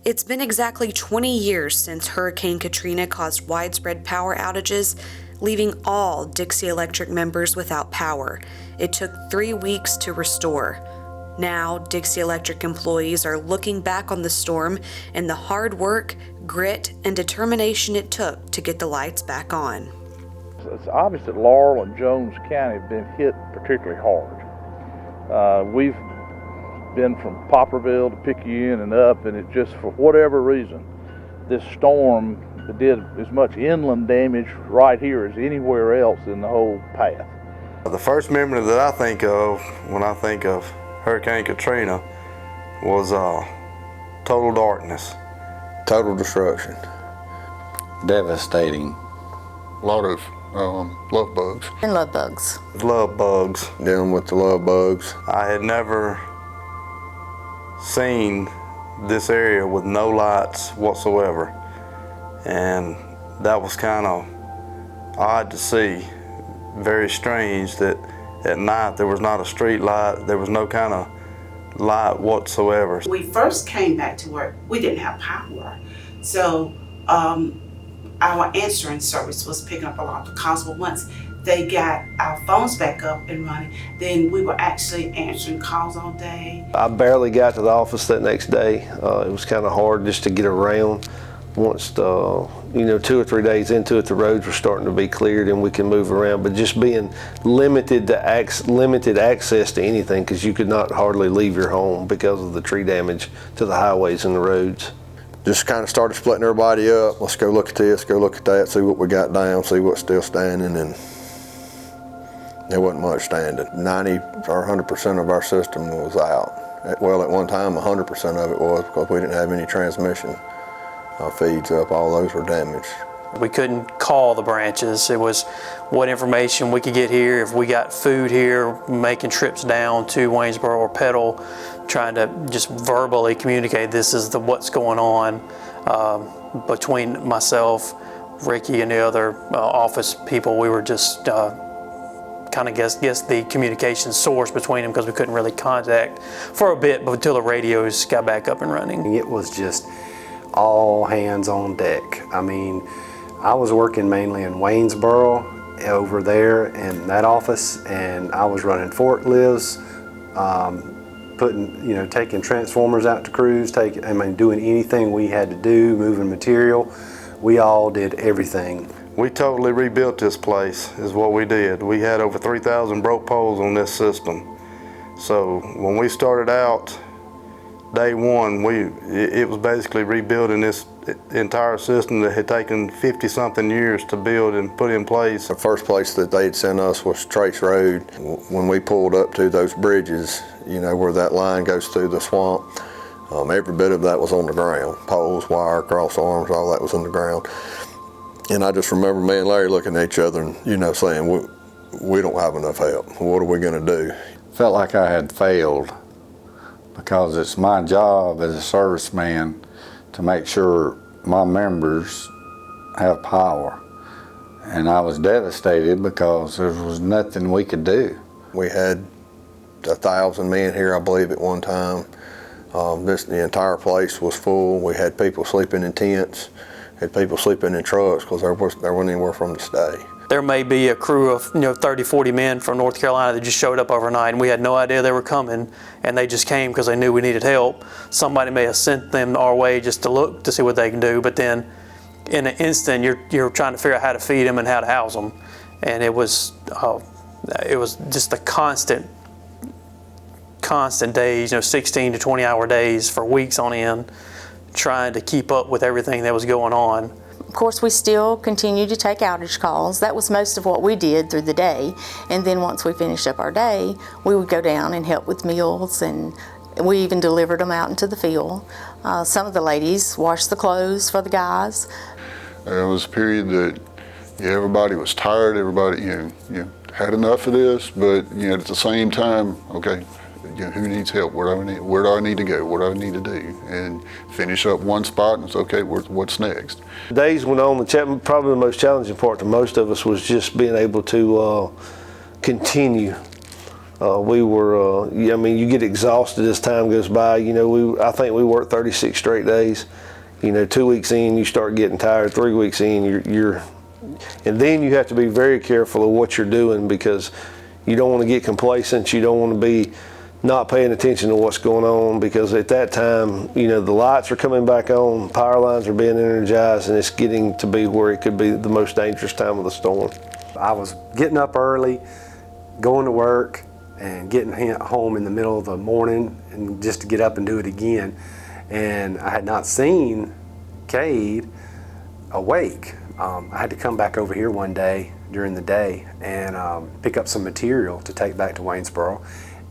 It's been exactly 20 years since Hurricane Katrina caused widespread power outages, leaving all Dixie Electric members without power. It took 3 weeks to restore. Now, Dixie Electric employees are looking back on the storm and the hard work, grit, and determination it took to get the lights back on. It's obvious that Laurel and Jones County have been hit particularly hard. We've been from Poplarville to Picayune and up, and it just, for whatever reason, this storm did as much inland damage right here as anywhere else in the whole path. The first memory that I think of when I think of Hurricane Katrina was total darkness. Total destruction. Devastating. A lot of love bugs. And love bugs. Love bugs. Dealing with the love bugs. I had never seen this area with no lights whatsoever, and that was kind of odd to see. Very strange that at night there was not a street light, there was no kind of light whatsoever. When we first came back to work, we didn't have power, so our answering service was picking up a lot of the calls, but once they got our phones back up and running, then we were actually answering calls all day. I barely got to the office that next day. It was kind of hard just to get around. Once 2 or 3 days into it, the roads were starting to be cleared and we can move around, but just being limited access to anything, because you could not hardly leave your home because of the tree damage to the highways and the roads. Just kind of started splitting everybody up. Let's go look at this, go look at that, see what we got down, see what's still standing, and there wasn't much standing. 90 or 100% of our system was out. Well, at one time, 100% of it was, because we didn't have any transmission feeds up. All those were damaged. We couldn't call the branches. It was what information we could get here. If we got food here, making trips down to Waynesboro or Petal, trying to just verbally communicate this is what's going on. Between myself, Ricky, and the other office people, we were just kind of guess the communication source between them, because we couldn't really contact for a bit, but until the radios got back up and running. It was just all hands on deck. I mean, I was working mainly in Waynesboro over there in that office, and I was running forklifts, taking transformers out to crews, doing anything we had to do, moving material. We all did everything. We totally rebuilt this place, is what we did. We had over 3,000 broke poles on this system. So when we started out, day one, it was basically rebuilding this entire system that had taken 50-something years to build and put in place. The first place that they'd sent us was Trace Road. When we pulled up to those bridges, where that line goes through the swamp, every bit of that was on the ground. Poles, wire, cross arms, all that was on the ground. And I just remember me and Larry looking at each other and, saying, we don't have enough help. What are we going to do? Felt like I had failed, because it's my job as a serviceman to make sure my members have power. And I was devastated because there was nothing we could do. We had 1,000 men here, I believe, at one time. The entire place was full. We had people sleeping in tents, had people sleeping in trucks, because there wasn't anywhere for them to stay. There may be a crew of 30, 40 men from North Carolina that just showed up overnight, and we had no idea they were coming, and they just came because they knew we needed help. Somebody may have sent them our way just to look to see what they can do, but then in an instant you're trying to figure out how to feed them and how to house them. And it was just the constant days, 16 to 20 hour days for weeks on end, trying to keep up with everything that was going on. Of course, we still continued to take outage calls. That was most of what we did through the day. And then once we finished up our day, we would go down and help with meals, and we even delivered them out into the field. Some of the ladies washed the clothes for the guys. There was a period that everybody was tired, everybody had enough of this, but at the same time, okay, who needs help? Where do I need to go? What do I need to do? And finish up one spot, and it's okay, what's next? Days went on. Probably the most challenging part to most of us was just being able to continue We were, I mean, you get exhausted as time goes by. You know, I think we worked 36 straight days. You know, 2 weeks in, you start getting tired. 3 weeks in, and then you have to be very careful of what you're doing, because you don't want to get complacent. You don't want to be not paying attention to what's going on, because at that time, you know, the lights are coming back on, power lines are being energized, and it's getting to be where it could be the most dangerous time of the storm. I was getting up early, going to work, and getting home in the middle of the morning, and just to get up and do it again. And I had not seen Cade awake. I had to come back over here one day during the day and pick up some material to take back to Waynesboro.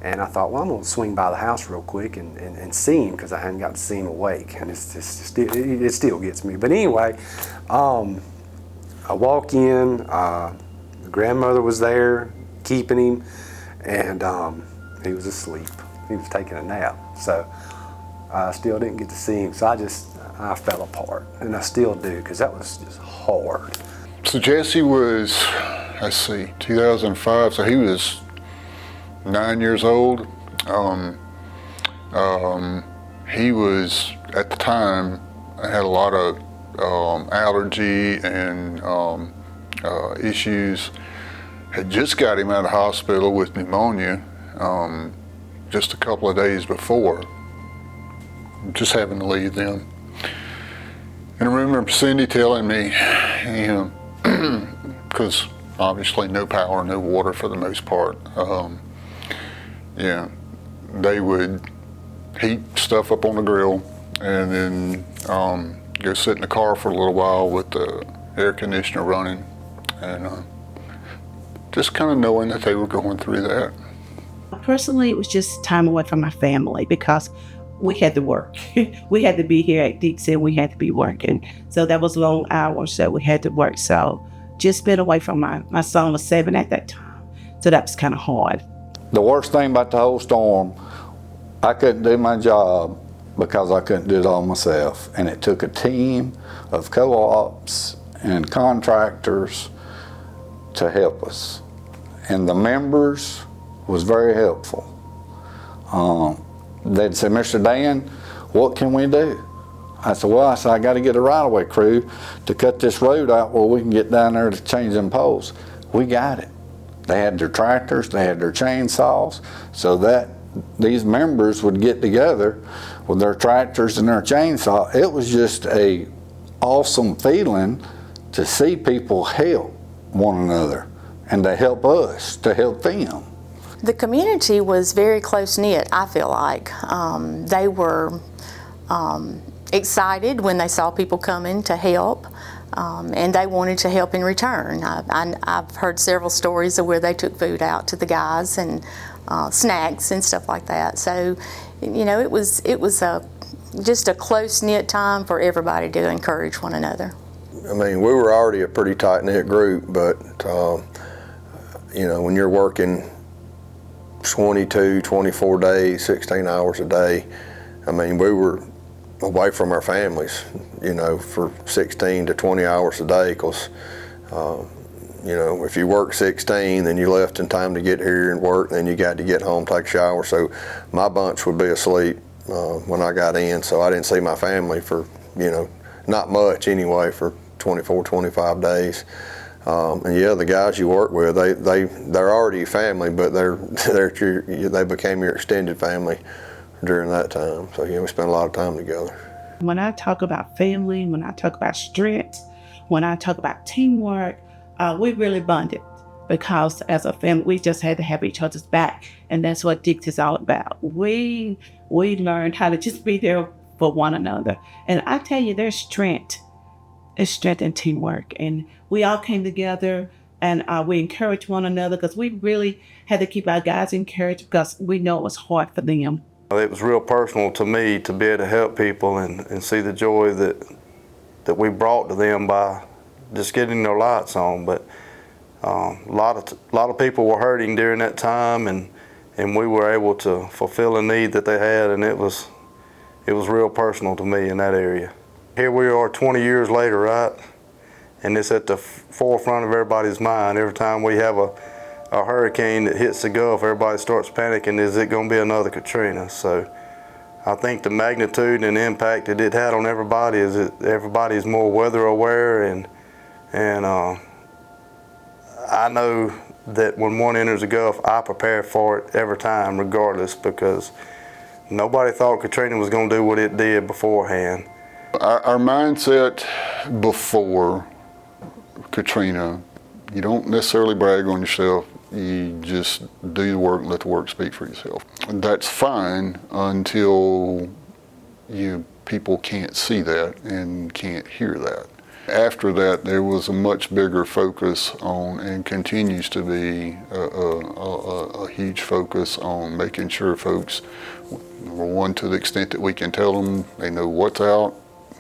And I thought, well, I'm going to swing by the house real quick and see him, because I hadn't got to see him awake. And it still gets me. But anyway, I walk in, the grandmother was there keeping him, and he was asleep. He was taking a nap. So I still didn't get to see him. So I fell apart, and I still do, because that was just hard. So Jesse was, let's see, 2005, so he was 9 years old. He was, at the time, I had a lot of allergy and issues. Had just got him out of hospital with pneumonia just a couple of days before, just having to leave them. And I remember Cindy telling me, you know, because obviously no power, no water for the most part. Yeah, they would heat stuff up on the grill and then go sit in the car for a little while with the air conditioner running, and just kind of knowing that they were going through that. Personally, it was just time away from my family, because we had to work. We had to be here at Dixie, and we had to be working. So that was long hours that we had to work. So just been away from my son was 7 at that time. So that was kind of hard. The worst thing about the whole storm, I couldn't do my job because I couldn't do it all myself. And it took a team of co-ops and contractors to help us. And the members was very helpful. They'd say, Mr. Dan, what can we do? I said, well, I got to get a right-of-way crew to cut this road out where we can get down there to change them poles. We got it. They had their tractors, they had their chainsaws, so that these members would get together with their tractors and their chainsaw. It was just a awesome feeling to see people help one another and to help us, to help them. The community was very close-knit, I feel like. They were excited when they saw people coming to help, and they wanted to help in return. I've heard several stories of where they took food out to the guys and snacks and stuff like that. So, you know, it was just a close-knit time for everybody to encourage one another. I mean, we were already a pretty tight-knit group, but you know, when you're working 22, 24 days, 16 hours a day, I mean, we were away from our families, you know, for 16 to 20 hours a day, because, you know, if you work 16, then you left in time to get here and work, then you got to get home, take a shower. So my bunch would be asleep when I got in, so I didn't see my family for, you know, not much anyway, for 24, 25 days. And yeah, the guys you work with, they're already family, but they became your extended family during that time. So yeah, we spent a lot of time together. When I talk about family, when I talk about strength, when I talk about teamwork, we really bonded, because as a family, we just had to have each other's back, and that's what Dix is all about. We learned how to just be there for one another, and I tell you, there's strength. It's strength and teamwork, and we all came together, and we encouraged one another, because we really had to keep our guys encouraged, because we know it was hard for them. It was real personal to me to be able to help people and see the joy that we brought to them by just getting their lights on. But a lot of people were hurting during that time, and we were able to fulfill a need that they had, and it was real personal to me in that area. Here we are 20 years later, right? And it's at the forefront of everybody's mind. Every time we have a hurricane that hits the Gulf, everybody starts panicking, is it going to be another Katrina? So I think the magnitude and impact that it had on everybody is that everybody's more weather aware, and I know that when one enters the Gulf, I prepare for it every time regardless, because nobody thought Katrina was going to do what it did beforehand. Our mindset before Katrina, you don't necessarily brag on yourself. You just do the work and let the work speak for yourself. That's fine until people can't see that and can't hear that. After that, there was a much bigger focus on, and continues to be a huge focus on making sure folks, number one, to the extent that we can tell them, they know what's out,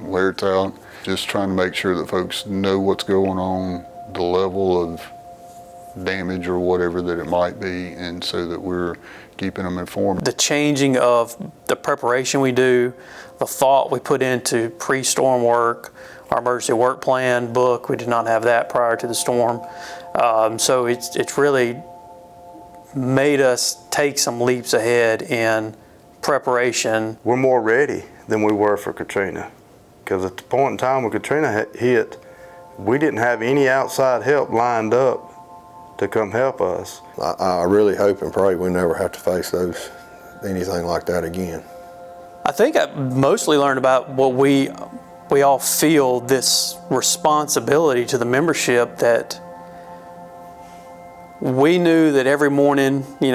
where it's out, just trying to make sure that folks know what's going on, the level of damage or whatever that it might be, and so that we're keeping them informed. The changing of the preparation we do, the thought we put into pre-storm work, our emergency work plan book, we did not have that prior to the storm. So it's really made us take some leaps ahead in preparation. We're more ready than we were for Katrina, because at the point in time when Katrina hit, we didn't have any outside help lined up to come help us. I really hope and pray we never have to face anything like that again. I think I mostly learned about what we all feel, this responsibility to the membership, that we knew that every morning, we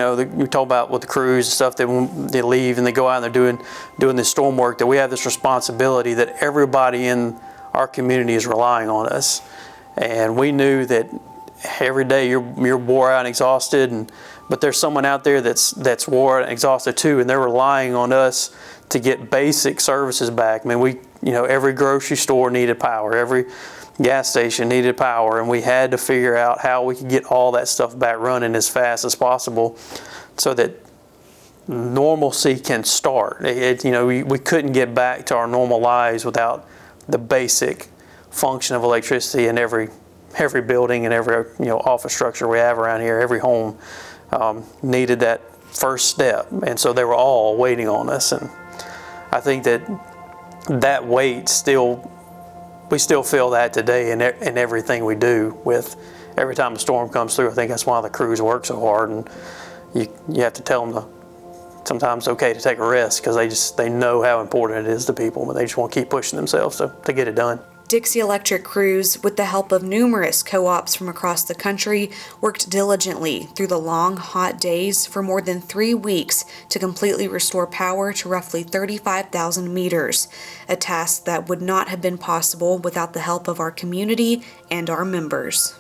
talk about with the crews and stuff, that they leave and they go out and they're doing this storm work, that we have this responsibility that everybody in our community is relying on us. And we knew that every day you're wore out and exhausted, but there's someone out there that's wore out and exhausted too, and they're relying on us to get basic services back. I mean, every grocery store needed power, every gas station needed power, and we had to figure out how we could get all that stuff back running as fast as possible so that normalcy can start. We couldn't get back to our normal lives without the basic function of electricity in every building and every office structure we have around here. Every home needed that first step, and so they were all waiting on us. And I think that weight we still feel that today in everything we do. With every time a storm comes through, I think that's why the crews work so hard, and you have to tell them sometimes it's okay to take a risk, because they know how important it is to people, but they just want to keep pushing themselves to get it done. Dixie Electric crews, with the help of numerous co-ops from across the country, worked diligently through the long, hot days for more than 3 weeks to completely restore power to roughly 35,000 meters, a task that would not have been possible without the help of our community and our members.